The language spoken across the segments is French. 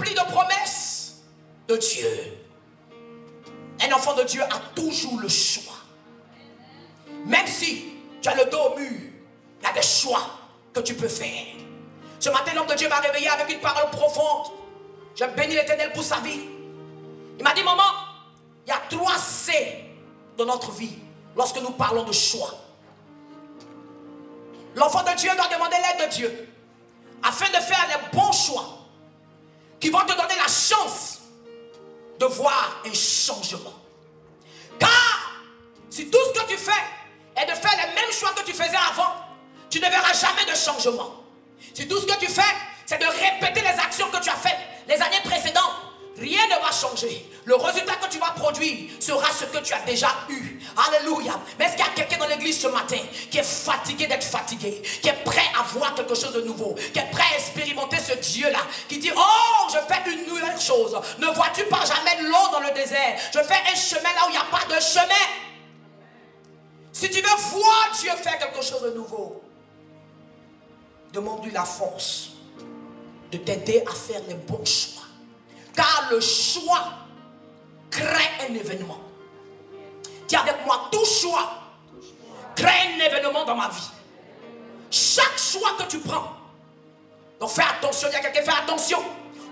rempli de promesses de Dieu. Un enfant de Dieu a toujours le choix. Même si tu as le dos au mur, il y a des choix que tu peux faire. Ce matin, l'homme de Dieu m'a réveillé avec une parole profonde. Je bénis l'Éternel pour sa vie. Il m'a dit, maman, il y a 3 C dans notre vie lorsque nous parlons de choix. L'enfant de Dieu doit demander l'aide de Dieu afin de faire les bons choix qui vont te donner la chance de voir un changement. Car si tout ce que tu fais est de faire les mêmes choix que tu faisais avant, tu ne verras jamais de changement. Si tout ce que tu fais, c'est de répéter les actions que tu as faites les années précédentes, rien ne va changer. Le résultat que tu vas produire sera ce que tu as déjà eu. Alléluia. Mais est-ce qu'il y a quelqu'un dans l'église ce matin qui est fatigué d'être fatigué, qui est prêt à voir quelque chose de nouveau, qui est prêt à expérimenter ce Dieu-là, qui dit, oh, je fais une nouvelle chose. Ne vois-tu pas jamais l'eau dans le désert? Je fais un chemin là où il n'y a pas de chemin. Si tu veux voir Dieu faire quelque chose de nouveau, demande-lui la force de t'aider à faire les bons choix. Car le choix crée un événement. Dis avec moi, tout choix crée un événement dans ma vie. Chaque choix que tu prends. Donc fais attention, il y a quelqu'un, fais attention.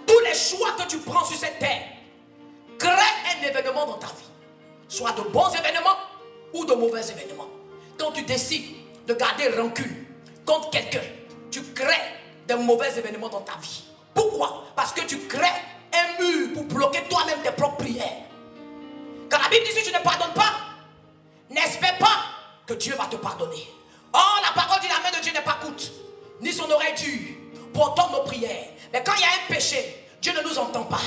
Tous les choix que tu prends sur cette terre créent un événement dans ta vie. Soit de bons événements ou de mauvais événements. Quand tu décides de garder rancune contre quelqu'un, tu crées de mauvais événements dans ta vie. Pourquoi? Parce que tu crées un mur pour bloquer toi-même tes propres prières. Quand la Bible dit si tu ne pardonnes pas, n'espère pas que Dieu va te pardonner. Or, la parole dit la main de Dieu n'est pas courte, ni son oreille dure pour entendre nos prières. Mais quand il y a un péché, Dieu ne nous entend pas.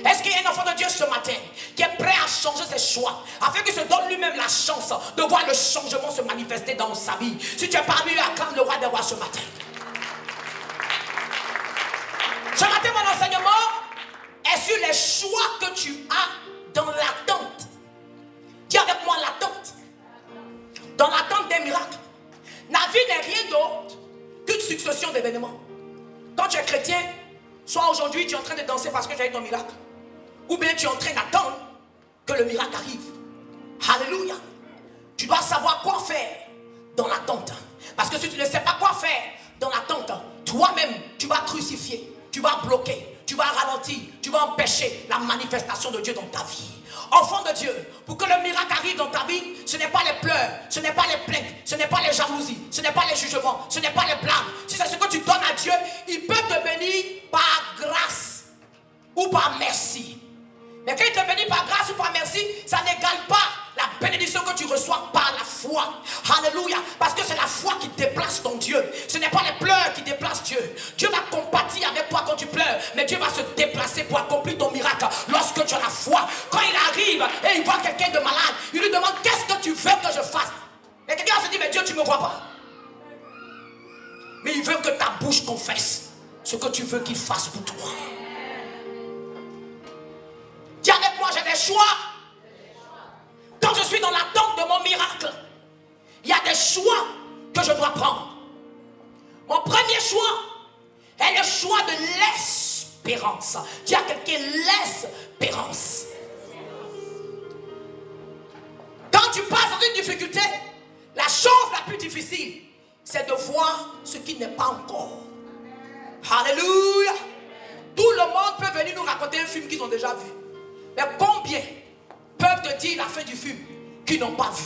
Est-ce qu'il y a un enfant de Dieu ce matin qui est prêt à changer ses choix afin qu'il se donne lui-même la chance de voir le changement se manifester dans sa vie? Si tu es parmi eux, acclame le roi des rois ce matin. Ce matin, mon enseignement est sur les choix que tu as dans l'attente. Dis avec moi l'attente. Dans l'attente des miracles. La vie n'est rien d'autre qu'une succession d'événements. Quand tu es chrétien, soit aujourd'hui tu es en train de danser parce que tu as eu ton miracle, ou bien tu es en train d'attendre que le miracle arrive. Alléluia. Tu dois savoir quoi faire dans l'attente. Parce que si tu ne sais pas quoi faire dans l'attente, toi-même tu vas crucifier. Tu vas bloquer, tu vas ralentir, tu vas empêcher la manifestation de Dieu dans ta vie. Enfant de Dieu, pour que le miracle arrive dans ta vie, ce n'est pas les pleurs, ce n'est pas les plaintes, ce n'est pas les jalousies, ce n'est pas les jugements, ce n'est pas les blâmes. Si c'est ce que tu donnes à Dieu, il peut te bénir par grâce ou par merci. Mais quand il te bénit par grâce ou par merci, ça n'égale pas la bénédiction que tu reçois par la foi. Alléluia. Parce que c'est la foi qui déplace ton Dieu. Ce n'est pas les pleurs qui déplacent Dieu. Dieu va compatir avec toi quand tu pleures, mais Dieu va se déplacer pour accomplir ton miracle lorsque tu as la foi. Quand il arrive et il voit quelqu'un de malade, il lui demande qu'est-ce que tu veux que je fasse. Mais quelqu'un se dit mais Dieu tu ne me vois pas. Mais il veut que ta bouche confesse ce que tu veux qu'il fasse pour toi. Dis avec moi, j'ai des choix. Quand je suis dans l'attente de mon miracle, il y a des choix que je dois prendre. Mon premier choix est le choix de l'espérance. Dis à quelqu'un l'espérance. Quand tu passes dans une difficulté, la chose la plus difficile, c'est de voir ce qui n'est pas encore. Alléluia. Tout le monde peut venir nous raconter un film qu'ils ont déjà vu. Mais combien peuvent te dire la fin du film qu'ils n'ont pas vu?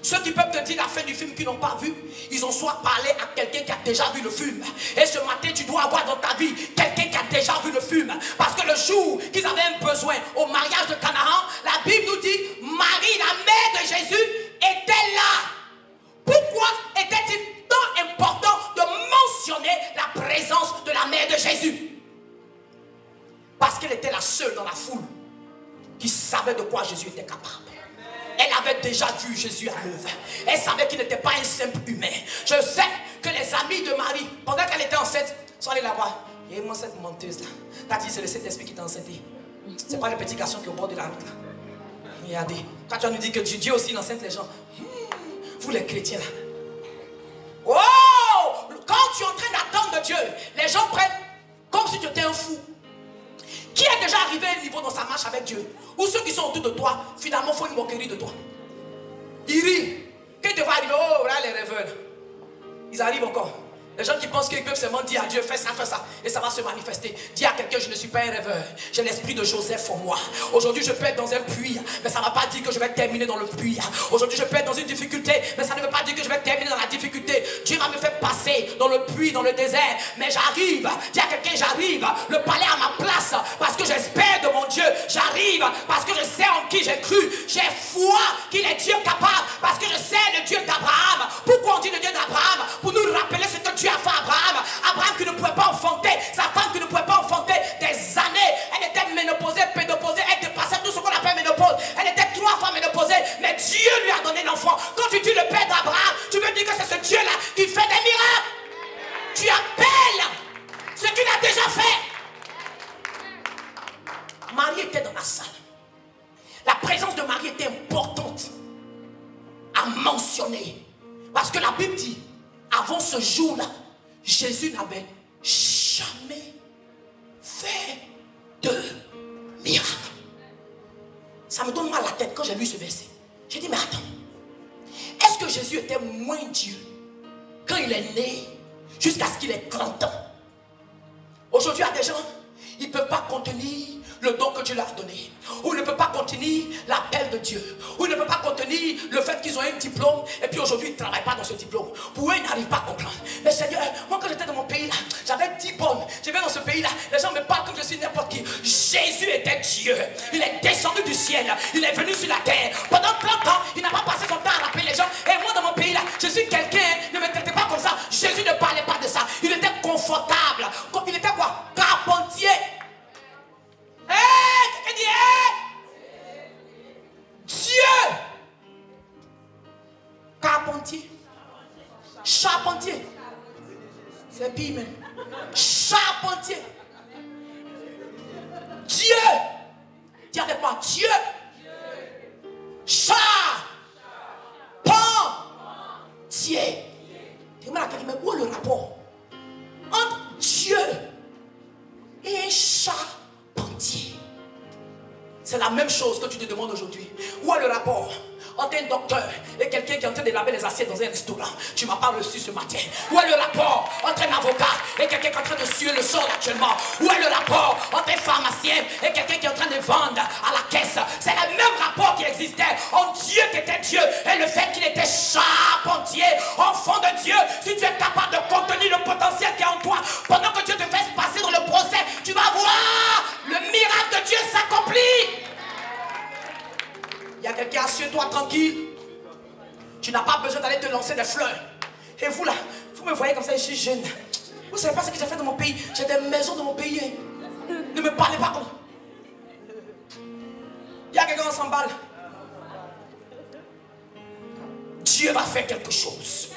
Ceux qui peuvent te dire la fin du film qu'ils n'ont pas vu, ils ont soit parlé à quelqu'un qui a déjà vu le film. Et ce matin, tu dois avoir dans ta vie quelqu'un qui a déjà vu le film. Parce que le jour qu'ils avaient un besoin au mariage de Canaan, la Bible nous dit, Marie, la mère de Jésus, était là. Pourquoi était-il tant important de mentionner la présence de la mère de Jésus? Parce qu'elle était la seule dans la foule qui savait de quoi Jésus était capable. Elle avait déjà vu Jésus à l'œuvre. Elle savait qu'il n'était pas un simple humain. Je sais que les amis de Marie, pendant qu'elle était enceinte, sont allés la voir. Et moi, cette menteuse là, t'as dit c'est le Saint-Esprit qui t'a enceinte. C'est pas le petit garçon qui est au bord de la route là. Regardez, quand tu vas nous dire que Dieu aussi il enceinte les gens. Vous les chrétiens là. Oh! Quand tu es en train d'attendre de Dieu, les gens prennent comme si tu étais un fou. Qui est déjà arrivé à un niveau dans sa marche avec Dieu? Ou ceux qui sont autour de toi, finalement, font une moquerie de toi. Ils rient. Quand ils te voient arriver, oh, là, les rêveurs. Ils arrivent encore. Les gens qui pensent qu'ils peuvent seulement dire à Dieu, fais ça, et ça va se manifester. Dis à quelqu'un, je ne suis pas un rêveur. J'ai l'esprit de Joseph en moi. Aujourd'hui, je peux être dans un puits, mais ça ne va pas dire que je vais terminer dans le puits. Aujourd'hui, je peux être dans une difficulté, mais ça ne veut pas dire que je vais terminer dans la difficulté. Dieu va me faire passer dans le puits, dans le désert, mais j'arrive. Dis à quelqu'un, j'arrive. Le palais à ma place, parce que j'espère de mon Dieu. J'arrive, parce que je sais en qui j'ai cru. J'ai foi qu'il est Dieu capable, parce que je sais le Dieu d'Abraham. Pourquoi on dit le Dieu d'Abraham? Pour nous rappeler ce que Dieu a fait à Abraham. Abraham qui ne pouvait pas enfanter, sa femme qui ne pouvait pas enfanter des années. Elle était ménopausée, pénopausée, elle dépassait tout ce qu'on appelle ménopause. Elle était 3 fois ménopausée, mais Dieu lui a donné l'enfant. Quand tu dis le père d'Abraham, tu veux dire que c'est ce Dieu-là qui fait des miracles. Tu appelles ce qu'il a déjà fait. Marie était dans la salle. La présence de Marie était importante à mentionner. Parce que la Bible dit, avant ce jour-là, Jésus n'avait jamais fait de miracle. Ça me donne mal à la tête quand j'ai lu ce verset. J'ai dit, mais attends, est-ce que Jésus était moins Dieu quand il est né jusqu'à ce qu'il ait 30 ans? Aujourd'hui, il y a des gens, ils ne peuvent pas contenir le don que Dieu leur a donné. Ou ils ne peuvent pas contenir l'appel de Dieu. Ou ils ne peuvent pas contenir le fait qu'ils ont un diplôme et puis aujourd'hui ils ne travaillent pas dans ce diplôme. Pour eux, ils n'arrivent pas à comprendre. Mais Seigneur, moi quand j'étais dans mon pays là, j'avais 10 bonnes. Je vais dans ce pays là, les gens me parlent comme je suis n'importe qui. Jésus était Dieu. Il est descendu du ciel. Il est venu sur la terre. Pendant 30 ans, il n'a pas passé son temps à rappeler les gens. Et moi dans mon pays là, je suis quelqu'un, ne me traitez pas comme ça. Jésus ne parlait pas de ça. Il était confortable. Il était quoi? Carpentier. Quelqu'un dit, Dieu. Carpentier. Charpentier. C'est pire même. Charpentier. Dieu. Dis avec moi, Dieu. Charpentier. Dis-moi la question, mais où est le rapport entre Dieu et un charpentier? C'est la même chose que tu te demandes aujourd'hui. Où est le rapport entre un docteur et quelqu'un qui est en train de laver les assiettes dans un restaurant? Tu ne m'as pas reçu ce matin. Où est le rapport entre un avocat et quelqu'un qui est en train de suer le sol actuellement? Où est le rapport entre un pharmacien et quelqu'un qui est en train de vendre à la caisse? C'est le même rapport qui existait en Dieu qui était Dieu et le fait qu'il était charpentier, enfant de Dieu. Si tu es capable de contenir le potentiel qui est en toi, pendant que Dieu te fait passer dans le procès, tu vas voir le miracle de Dieu s'accomplir. Il y a quelqu'un, assieds-toi tranquille. Tu n'as pas besoin d'aller te lancer des fleurs. Et vous là, vous me voyez comme ça, je suis jeune. Vous ne savez pas ce que j'ai fait dans mon pays. J'ai des maisons dans mon pays. Ne me parlez pas comme. Il y a quelqu'un, on s'emballe. Dieu va faire quelque chose.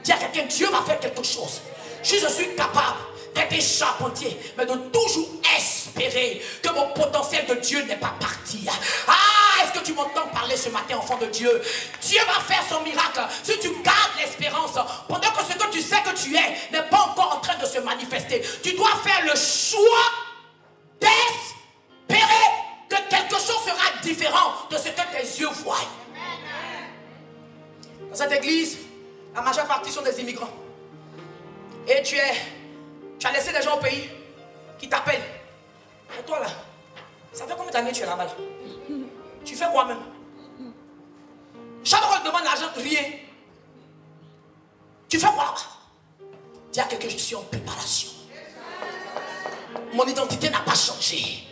Dis à quelqu'un, Dieu va faire quelque chose. Si je suis capable d'être charpentier, mais de toujours espérer que mon potentiel de Dieu n'est pas parti. Ah, est-ce que tu m'entends parler ce matin, enfant de Dieu? Dieu va faire son miracle si tu gardes l'espérance, pendant que ce que tu sais que tu es n'est pas encore en train de se manifester. Tu dois faire le choix d'espérer que quelque chose sera différent de ce que tes yeux voient. Dans cette église, la majeure partie sont des immigrants. Et tu as laissé des gens au pays qui t'appellent. Et toi là, ça fait combien d'années tu es là-bas là? Tu fais quoi même? Chaque fois qu'on te demande l'argent, rien. Tu fais quoi là-bas? Dis à quelqu'un, je suis en préparation. Mon identité n'a pas changé.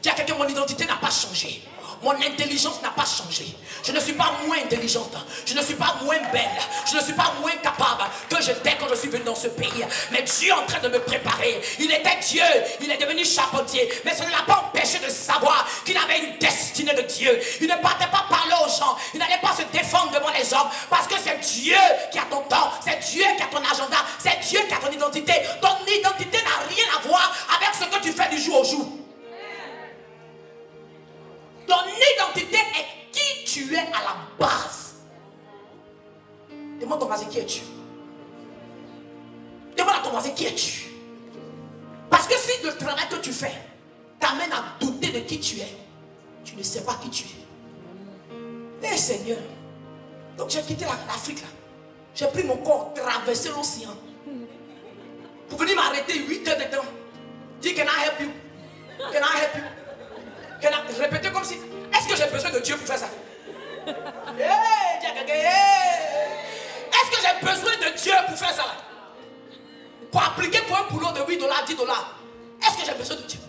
Dis à quelqu'un, mon identité n'a pas changé. Mon intelligence n'a pas changé. Je ne suis pas moins intelligente. Je ne suis pas moins belle. Je ne suis pas moins capable que j'étais quand je suis venu dans ce pays. Mais Dieu est en train de me préparer. Il était Dieu. Il est devenu charpentier. Mais ça ne l'a pas empêché de savoir qu'il avait une destinée de Dieu. Il ne partait pas parler aux gens. Il n'allait pas se défendre devant les hommes. Parce que c'est Dieu qui a ton temps. C'est Dieu qui a ton agenda. C'est Dieu qui a ton identité. Ton identité n'a rien à voir avec ce que tu fais du jour au jour. Ton identité est qui tu es à la base. Demande à ton voisin, qui es-tu? Demande à ton voisin, qui es-tu? Parce que si le travail que tu fais, ta t'amène à douter de qui tu es, tu ne sais pas qui tu es. Eh Seigneur. Donc j'ai quitté l'Afrique là. J'ai pris mon corps, traversé l'océan. Pour venir m'arrêter 8 heures de temps. Dis, can I help you? Can I help you? Répétez comme si. Est-ce que j'ai besoin de Dieu pour faire ça? Est-ce que j'ai besoin de Dieu pour faire ça là? Pour appliquer pour un boulot de $8, $10. Est-ce que j'ai besoin de Dieu?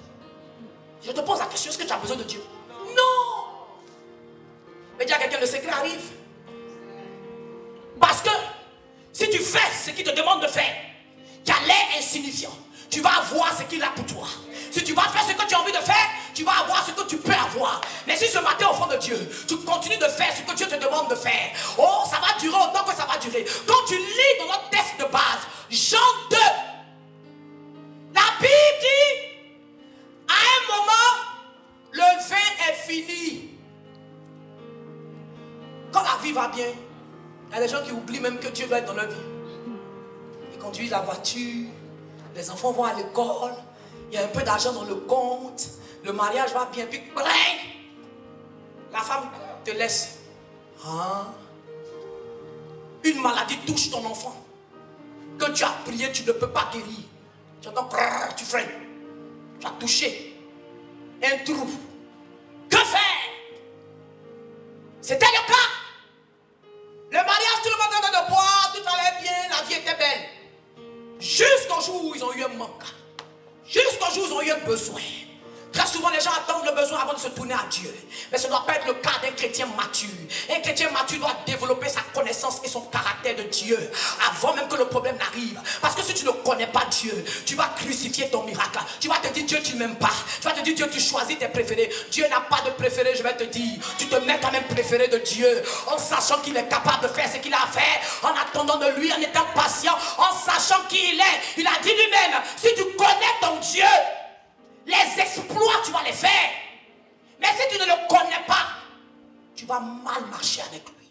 Je te pose la question, est-ce que tu as besoin de Dieu? Non! Mais dis à quelqu'un, le secret arrive. Parce que si tu fais ce qu'il te demande de faire, qui a l'air insignifiant, tu vas avoir ce qu'il a pour toi. Si tu vas faire ce que tu as envie de faire, tu vas avoir ce que tu peux avoir. Mais si ce matin au fond de Dieu, tu continues de faire ce que Dieu te demande de faire, oh, ça va durer autant que ça va durer. Quand tu lis dans notre texte de base, Jean 2, la Bible dit, à un moment, le vin est fini. Quand la vie va bien, il y a des gens qui oublient même que Dieu doit être dans leur vie. Ils conduisent la voiture, les enfants vont à l'école, il y a un peu d'argent dans le compte, le mariage va bien, puis bling, la femme te laisse. Hein? Une maladie touche ton enfant, que tu as prié, tu ne peux pas guérir. Tu entends, tu freines, tu as touché un trou. Que faire? C'était le cas. Le mariage, tout le monde était de boire, tout allait bien, la vie était belle. Jusqu'au jour où ils ont eu un manque. Jusqu'au jour où ils ont eu un besoin. Très souvent, les gens attendent le besoin avant de se tourner à Dieu. Mais ce ne doit pas être le cas d'un chrétien mature. Un chrétien mature doit développer sa connaissance et son caractère de Dieu avant même que le problème n'arrive. Parce que si tu ne connais pas Dieu, tu vas crucifier ton miracle. Tu vas te dire, Dieu, tu ne m'aimes pas. Tu vas te dire, Dieu, tu choisis tes préférés. Dieu n'a pas de préféré, je vais te dire. Tu te mets quand même préféré de Dieu en sachant qu'il est capable de faire ce qu'il a à faire, en attendant de lui, en étant patient, en sachant qui il est. Il a dit lui-même, si tu connais ton Dieu, les exploits, tu vas les faire. Mais si tu ne le connais pas, tu vas mal marcher avec lui.